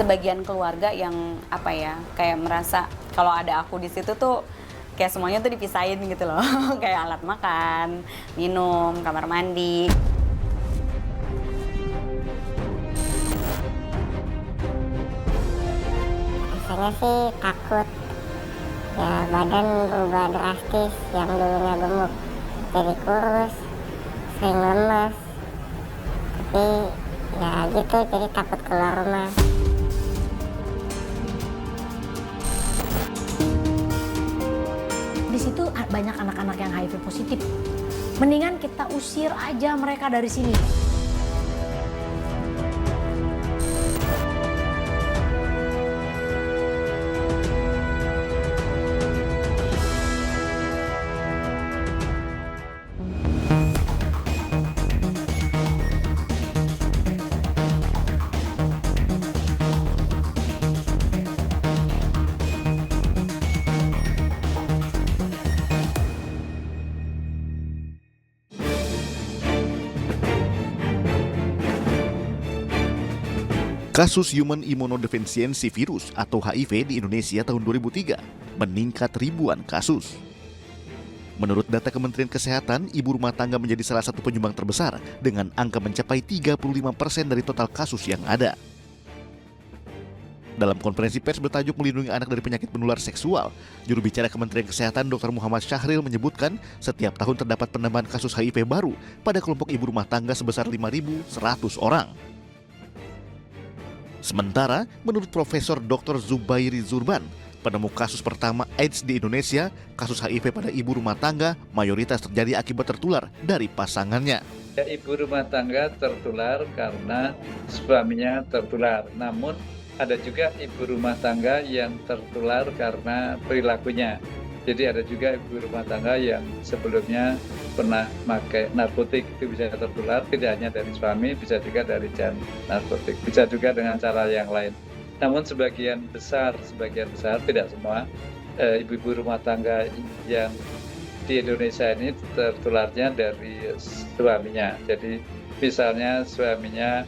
sebagian keluarga yang apa ya, kayak merasa kalau ada aku di situ tuh kayak semuanya tuh dipisahin gitu loh. Kayak alat makan, minum, kamar mandi. Biasanya sih takut, ya badan berubah drastis, yang dulunya gemuk jadi kurus, sering lemes, tapi ya gitu jadi takut keluar rumah. Di situ banyak anak-anak yang HIV positif. Mendingan kita usir aja mereka dari sini. Kasus Human Immunodeficiency Virus atau HIV di Indonesia tahun 2003 meningkat ribuan kasus. Menurut data Kementerian Kesehatan, ibu rumah tangga menjadi salah satu penyumbang terbesar dengan angka mencapai 35% dari total kasus yang ada. Dalam konferensi pers bertajuk Melindungi Anak dari Penyakit Menular Seksual, juru bicara Kementerian Kesehatan Dr. Muhammad Syahril menyebutkan setiap tahun terdapat penambahan kasus HIV baru pada kelompok ibu rumah tangga sebesar 5.100 orang. Sementara, menurut Profesor Dr. Zubairi Zurban, penemu kasus pertama AIDS di Indonesia, kasus HIV pada ibu rumah tangga mayoritas terjadi akibat tertular dari pasangannya. Ibu rumah tangga tertular karena suaminya tertular, namun ada juga ibu rumah tangga yang tertular karena perilakunya. Jadi ada juga ibu rumah tangga yang sebelumnya pernah pakai narkotik, itu bisa tertular, tidak hanya dari suami, bisa juga dari narkotik, bisa juga dengan cara yang lain. Namun sebagian besar, tidak semua, ibu-ibu rumah tangga yang di Indonesia ini tertularnya dari suaminya. Jadi misalnya suaminya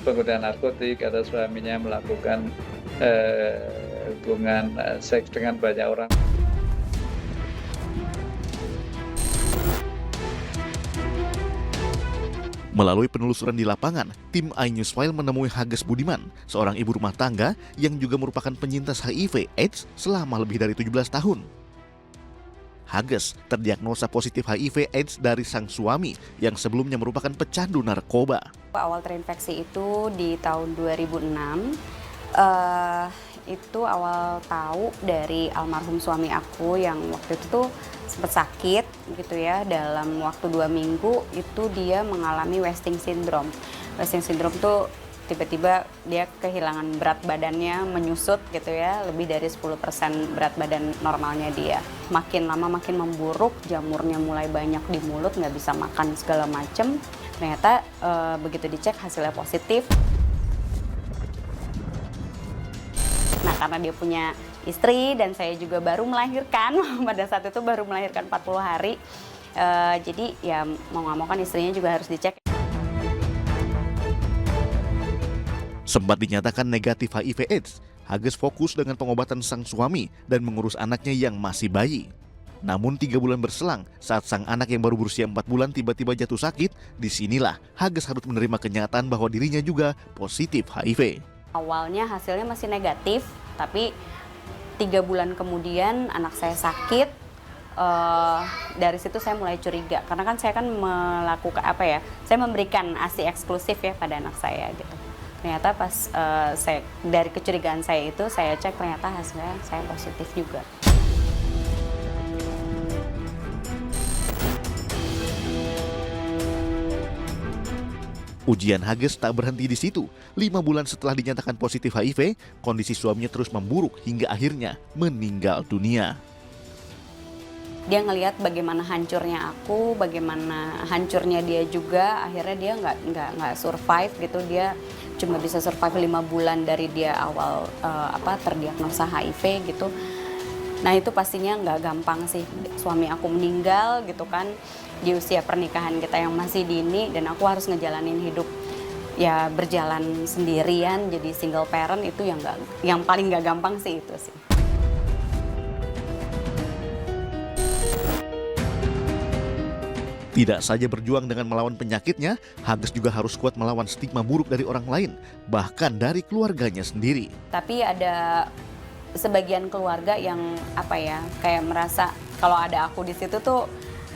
pengguna narkotik atau suaminya melakukan hubungan seks dengan banyak orang. Melalui penelusuran di lapangan, tim iNewsFile menemui Hages Budiman, seorang ibu rumah tangga yang juga merupakan penyintas HIV/AIDS selama lebih dari 17 tahun. Hages terdiagnosa positif HIV/AIDS dari sang suami yang sebelumnya merupakan pecandu narkoba. Awal terinfeksi itu di tahun 2006. Itu awal tahu dari almarhum suami aku yang waktu itu tuh sempat sakit gitu ya, dalam waktu 2 minggu itu dia mengalami wasting syndrome. Wasting syndrome tuh tiba-tiba dia kehilangan berat badannya, menyusut gitu ya, lebih dari 10% berat badan normalnya dia. Makin lama makin memburuk, jamurnya mulai banyak di mulut, nggak bisa makan segala macem. Ternyata begitu dicek hasilnya positif. Nah, karena dia punya istri dan saya juga baru melahirkan, pada saat itu baru melahirkan 40 hari. Jadi ya mau nggak mau kan istrinya juga harus dicek. Sempat dinyatakan negatif HIV/AIDS, Hages fokus dengan pengobatan sang suami dan mengurus anaknya yang masih bayi. Namun 3 bulan berselang, saat sang anak yang baru berusia 4 bulan tiba-tiba jatuh sakit, disinilah Hages harus menerima kenyataan bahwa dirinya juga positif HIV. Awalnya hasilnya masih negatif, tapi 3 bulan kemudian anak saya sakit. Dari situ saya mulai curiga, karena kan saya kan melakukan saya memberikan ASI eksklusif ya pada anak saya gitu. Ternyata pas dari kecurigaan saya itu saya cek, ternyata hasilnya saya positif juga. Ujian Hages tak berhenti di situ. 5 bulan setelah dinyatakan positif HIV, kondisi suaminya terus memburuk hingga akhirnya meninggal dunia. Dia ngelihat bagaimana hancurnya aku, bagaimana hancurnya dia juga. Akhirnya dia nggak survive gitu. Dia cuma bisa survive 5 bulan dari dia awal terdiagnosa HIV gitu. Nah itu pastinya nggak gampang sih. Suami aku meninggal gitu kan di usia pernikahan kita yang masih dini, dan aku harus ngejalanin hidup ya berjalan sendirian jadi single parent itu yang paling nggak gampang sih itu sih. Tidak saja berjuang dengan melawan penyakitnya, Hages juga harus kuat melawan stigma buruk dari orang lain, bahkan dari keluarganya sendiri. Tapi ada sebagian keluarga yang kayak merasa kalau ada aku di situ tuh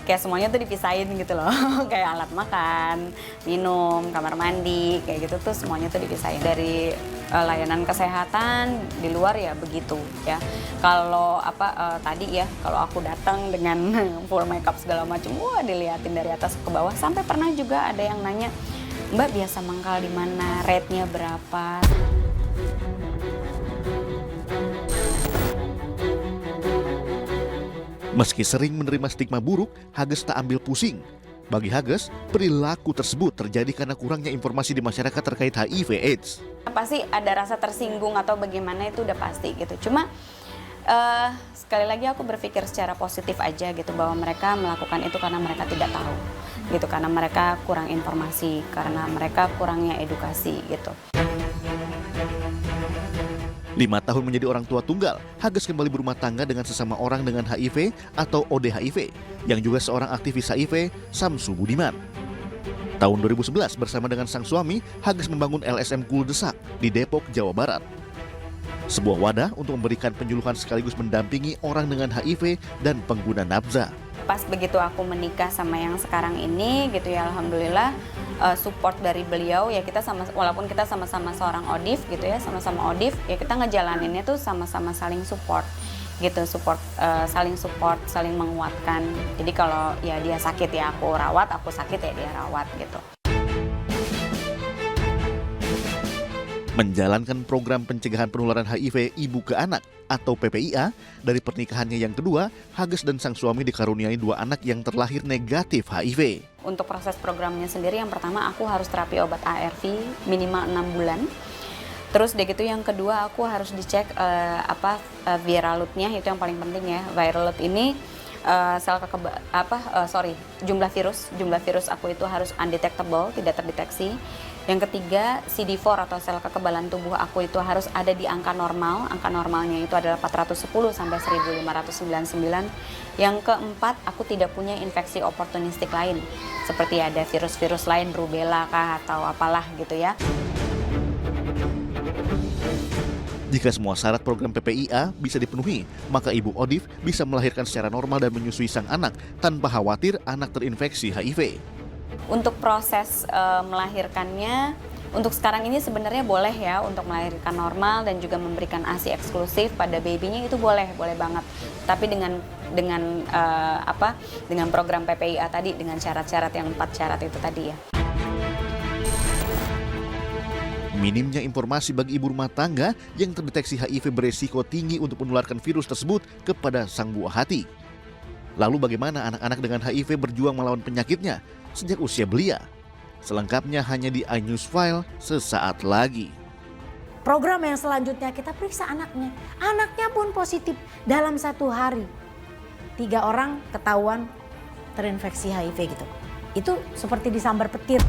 kayak semuanya tuh dipisahin gitu loh. Kayak alat makan, minum, kamar mandi, kayak gitu tuh semuanya tuh dipisahin. Dari layanan kesehatan di luar ya begitu ya. Kalau tadi ya, kalau aku datang dengan full makeup segala macam, wah diliatin dari atas ke bawah. Sampai pernah juga ada yang nanya, "Mbak biasa mangkal di mana? Rate-nya berapa?" Meski sering menerima stigma buruk, Hages tak ambil pusing. Bagi Hages, perilaku tersebut terjadi karena kurangnya informasi di masyarakat terkait HIV/AIDS. Pasti ada rasa tersinggung atau bagaimana itu udah pasti gitu. Cuma sekali lagi aku berpikir secara positif aja gitu, bahwa mereka melakukan itu karena mereka tidak tahu gitu, karena mereka kurang informasi, karena mereka kurangnya edukasi gitu. 5 tahun menjadi orang tua tunggal, Hages kembali berumah tangga dengan sesama orang dengan HIV atau ODHIV, yang juga seorang aktivis HIV, Samsu Budiman. Tahun 2011 bersama dengan sang suami, Hages membangun LSM Kuldesak di Depok, Jawa Barat. Sebuah wadah untuk memberikan penyuluhan sekaligus mendampingi orang dengan HIV dan pengguna nafza. Pas begitu aku menikah sama yang sekarang ini gitu ya, alhamdulillah support dari beliau ya, kita walaupun kita sama-sama seorang ODIF gitu ya, sama-sama ODIF ya, kita ngejalaninnya tuh sama-sama saling support gitu, saling support, saling menguatkan. Jadi kalau ya dia sakit ya aku rawat, aku sakit ya dia rawat gitu. Menjalankan program pencegahan penularan HIV ibu ke anak atau PPIA, dari pernikahannya yang kedua, Hages dan sang suami dikaruniai 2 anak yang terlahir negatif HIV. Untuk proses programnya sendiri, yang pertama aku harus terapi obat ARV minimal 6 bulan. Terus udah gitu yang kedua aku harus dicek viral load-nya, itu yang paling penting ya. Viral load ini jumlah virus aku itu harus undetectable, tidak terdeteksi. Yang ketiga, CD4 atau sel kekebalan tubuh aku itu harus ada di angka normal. Angka normalnya itu adalah 410 sampai 1599. Yang keempat, aku tidak punya infeksi oportunistik lain, seperti ada virus-virus lain, rubella kah atau apalah gitu ya. Jika semua syarat program PPIA bisa dipenuhi, maka ibu ODIF bisa melahirkan secara normal dan menyusui sang anak tanpa khawatir anak terinfeksi HIV. Untuk proses melahirkannya, untuk sekarang ini sebenarnya boleh ya untuk melahirkan normal dan juga memberikan ASI eksklusif pada babynya, itu boleh banget. Tapi dengan program PPIA tadi, dengan syarat-syarat yang 4 syarat itu tadi ya. Minimnya informasi bagi ibu rumah tangga yang terdeteksi HIV beresiko tinggi untuk menularkan virus tersebut kepada sang buah hati. Lalu bagaimana anak-anak dengan HIV berjuang melawan penyakitnya sejak usia belia? Selengkapnya hanya di iNewsFile sesaat lagi. Program yang selanjutnya kita periksa anaknya. Anaknya pun positif dalam 1 hari. 3 orang ketahuan terinfeksi HIV gitu. Itu seperti disambar petir.